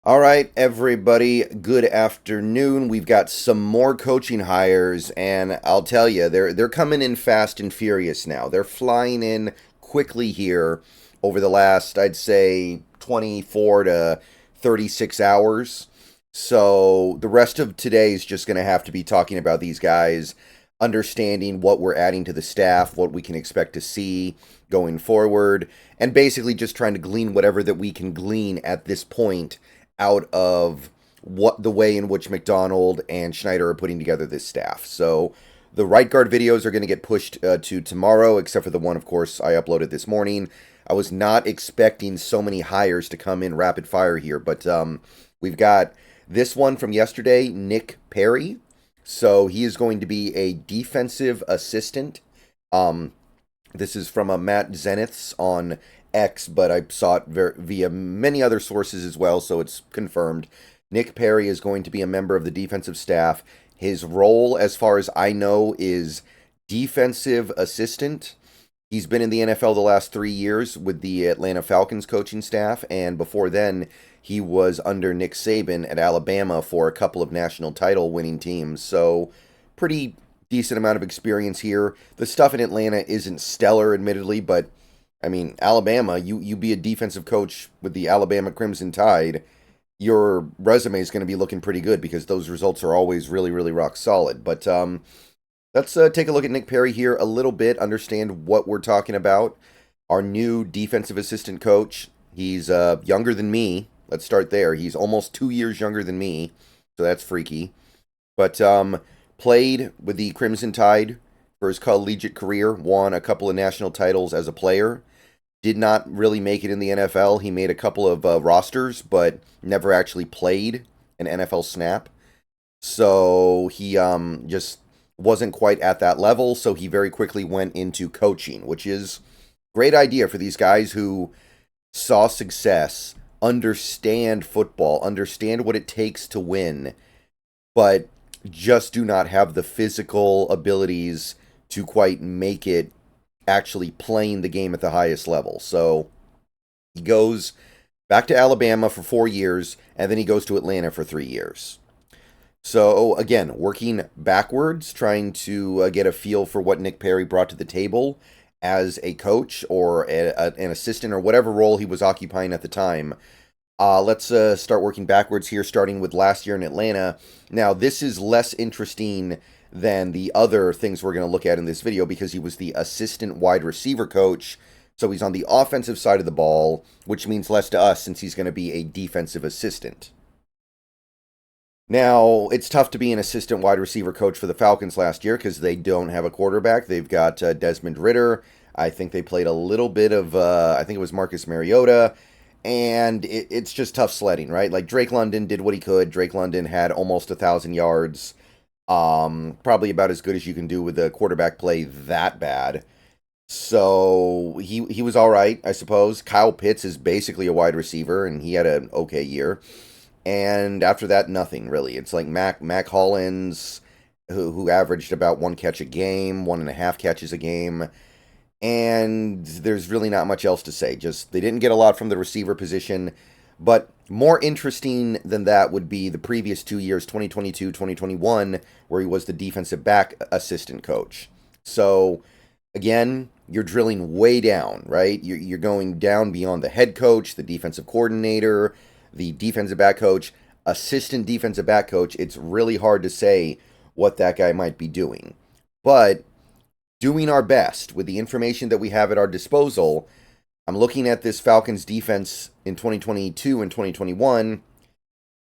All right, everybody, good afternoon. We've got some more coaching hires, and I'll tell you, they're coming in fast and furious now. They're flying in quickly here over the last, I'd say, 24 to 36 hours. So the rest of today is just going to have to be talking about these guys, understanding what we're adding to the staff, what we can expect to see going forward, and basically just trying to glean whatever that we can glean at this point out of what the way in which McDonald and Schneider are putting together this staff. So the right guard videos are going to get pushed to tomorrow, except for the one, of course, I uploaded this morning. I was not expecting so many hires to come in rapid fire here, but we've got this one from yesterday, Nick Perry. So he is going to be a defensive assistant. This is from a Matt Zeniths on X, but I saw it via many other sources as well, so it's confirmed. Nick Perry is going to be a member of the defensive staff. His role, as far as I know, is defensive assistant. He's been in the NFL the last 3 years with the Atlanta Falcons coaching staff, and before then, he was under Nick Saban at Alabama for a couple of national title winning teams. So, pretty decent amount of experience here. The stuff in Atlanta isn't stellar, admittedly, but I mean, Alabama, you be a defensive coach with the Alabama Crimson Tide, your resume is going to be looking pretty good because those results are always really, really rock solid. But let's take a look at Nick Perry here a little bit, understand what we're talking about. Our new defensive assistant coach, he's younger than me. Let's start there. He's almost 2 years younger than me, so that's freaky. But played with the Crimson Tide for his collegiate career, won a couple of national titles as a player. Did not really make it in the NFL. He made a couple of rosters, but never actually played an NFL snap. So he just wasn't quite at that level. So he very quickly went into coaching, which is a great idea for these guys who saw success, understand football, understand what it takes to win, but just do not have the physical abilities to quite make it actually playing the game at the highest level. So he goes back to Alabama for 4 years, and then he goes to Atlanta for 3 years. So again, working backwards, trying to get a feel for what Nick Perry brought to the table as a coach or an assistant or whatever role he was occupying at the time. Let's start working backwards here, starting with last year in Atlanta. Now, this is less interesting than the other things we're going to look at in this video because he was the assistant wide receiver coach. So he's on the offensive side of the ball, which means less to us since he's going to be a defensive assistant. Now, it's tough to be an assistant wide receiver coach for the Falcons last year because they don't have a quarterback. They've got Desmond Ridder. I think they played a little bit of, I think it was Marcus Mariota. And it's just tough sledding, right? Like Drake London did what he could. Drake London had almost 1,000 yards. Probably about as good as you can do with a quarterback play that bad. So he was all right, I suppose. Kyle Pitts is basically a wide receiver, and he had an okay year. And after that, nothing really. It's like Mac Hollins, who averaged about 1 catch a game, 1.5 catches a game. And there's really not much else to say. Just they didn't get a lot from the receiver position. But more interesting than that would be the previous 2 years, 2022, 2021, where he was the defensive back assistant coach. So, again, you're drilling way down, right? You're going down beyond the head coach, the defensive coordinator, the defensive back coach, assistant defensive back coach. It's really hard to say what that guy might be doing. But doing our best with the information that we have at our disposal, I'm looking at this Falcons defense in 2022 and 2021.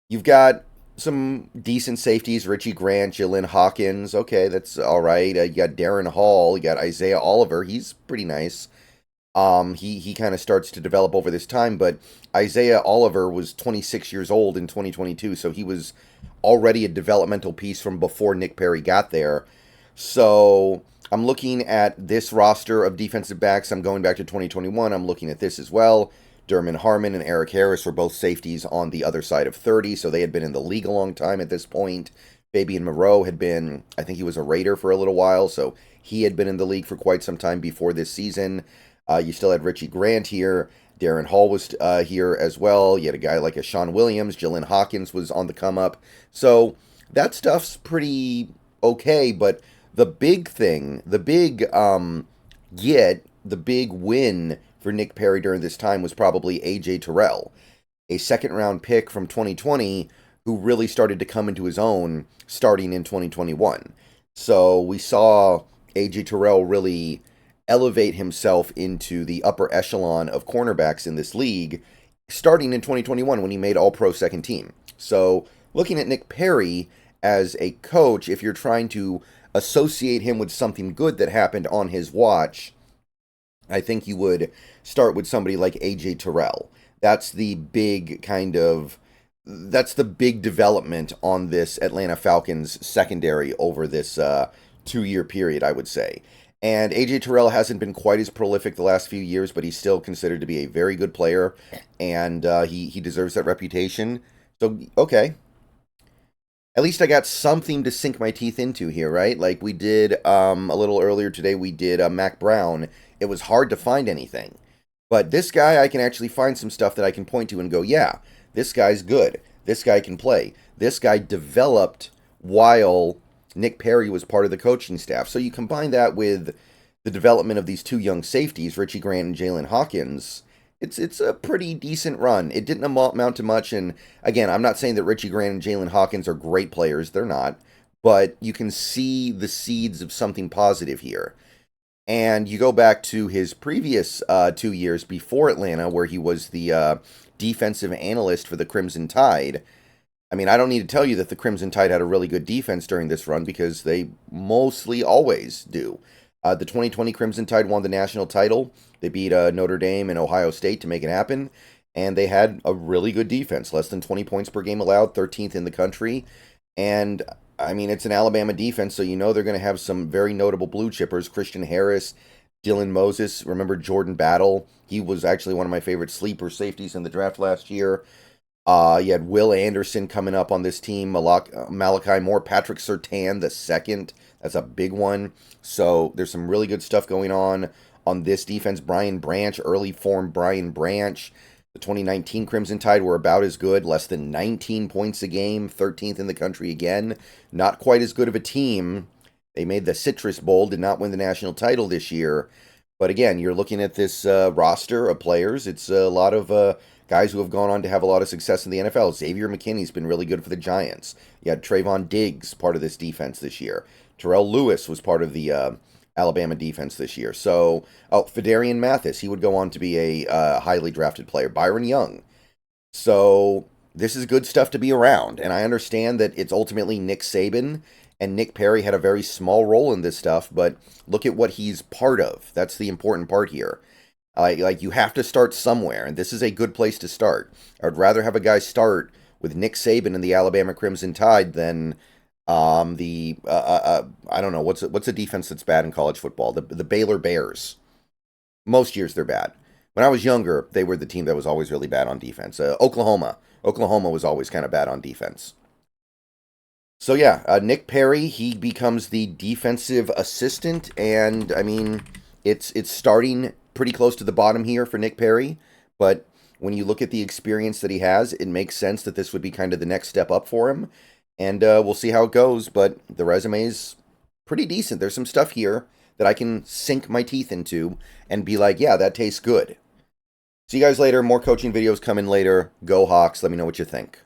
You've got some decent safeties, Richie Grant, Jalen Hawkins. Okay, that's all right. You got Darren Hall. You got Isaiah Oliver. He's pretty nice. He kind of starts to develop over this time, but Isaiah Oliver was 26 years old in 2022, so he was already a developmental piece from before Nick Perry got there. So I'm looking at this roster of defensive backs. I'm going back to 2021. I'm looking at this as well. Derman Harmon and Eric Harris were both safeties on the other side of 30, so they had been in the league a long time at this point. Fabian Moreau had been, I think he was a Raider for a little while, so he had been in the league for quite some time before this season. You still had Richie Grant here. Darren Hall was here as well. You had a guy like a Sean Williams. Jalen Hawkins was on the come up. So that stuff's pretty okay. But the big thing, the big the big win for Nick Perry during this time was probably A.J. Terrell, a second-round pick from 2020 who really started to come into his own starting in 2021. So we saw A.J. Terrell really elevate himself into the upper echelon of cornerbacks in this league starting in 2021 when he made All-Pro second team. So looking at Nick Perry as a coach, if you're trying to associate him with something good that happened on his watch, I think you would start with somebody like A.J. Terrell. That's the big development on this Atlanta Falcons secondary over this 2-year period, I would say. And A.J. Terrell hasn't been quite as prolific the last few years, but he's still considered to be a very good player, and he deserves that reputation. So, okay. At least I got something to sink my teeth into here, right? Like we did a little earlier today, we did Mac Brown. It was hard to find anything. But this guy, I can actually find some stuff that I can point to and go, yeah, this guy's good. This guy can play. This guy developed while Nick Perry was part of the coaching staff. So you combine that with the development of these two young safeties, Richie Grant and Jalen Hawkins, it's a pretty decent run. It didn't amount to much, and again, I'm not saying that Richie Grant and Jalen Hawkins are great players. They're not. But you can see the seeds of something positive here. And you go back to his previous 2 years before Atlanta, where he was the defensive analyst for the Crimson Tide. I mean, I don't need to tell you that the Crimson Tide had a really good defense during this run because they mostly always do. The 2020 Crimson Tide won the national title. They beat Notre Dame and Ohio State to make it happen. And they had a really good defense, less than 20 points per game allowed, 13th in the country. And, I mean, it's an Alabama defense, so you know they're going to have some very notable blue chippers. Christian Harris, Dylan Moses, remember Jordan Battle? He was actually one of my favorite sleeper safeties in the draft last year. You had Will Anderson coming up on this team, Malachi Moore, Patrick Surtain the second. That's a big one. So there's some really good stuff going on this defense. Brian Branch, early form Brian Branch. The 2019 Crimson Tide were about as good, less than 19 points a game, 13th in the country again. Not quite as good of a team. They made the Citrus Bowl, did not win the national title this year. But again, you're looking at this roster of players. It's a lot of guys who have gone on to have a lot of success in the NFL. Xavier McKinney's been really good for the Giants. You had Trayvon Diggs, part of this defense this year. Terrell Lewis was part of the Alabama defense this year. So, Fedarian Mathis, he would go on to be a highly drafted player. Byron Young. So, this is good stuff to be around. And I understand that it's ultimately Nick Saban, and Nick Perry had a very small role in this stuff, but look at what he's part of. That's the important part here. Like you have to start somewhere, and this is a good place to start. I'd rather have a guy start with Nick Saban and the Alabama Crimson Tide than I don't know, what's a defense that's bad in college football? The Baylor Bears. Most years they're bad. When I was younger, they were the team that was always really bad on defense. Oklahoma was always kind of bad on defense. So yeah, Nick Perry, he becomes the defensive assistant, and I mean, it's starting pretty close to the bottom here for Nick Perry, but when you look at the experience that he has, it makes sense that this would be kind of the next step up for him, and we'll see how it goes, but the resume is pretty decent. There's some stuff here that I can sink my teeth into and be like, yeah, that tastes good. See you guys later. More coaching videos coming later. Go Hawks. Let me know what you think.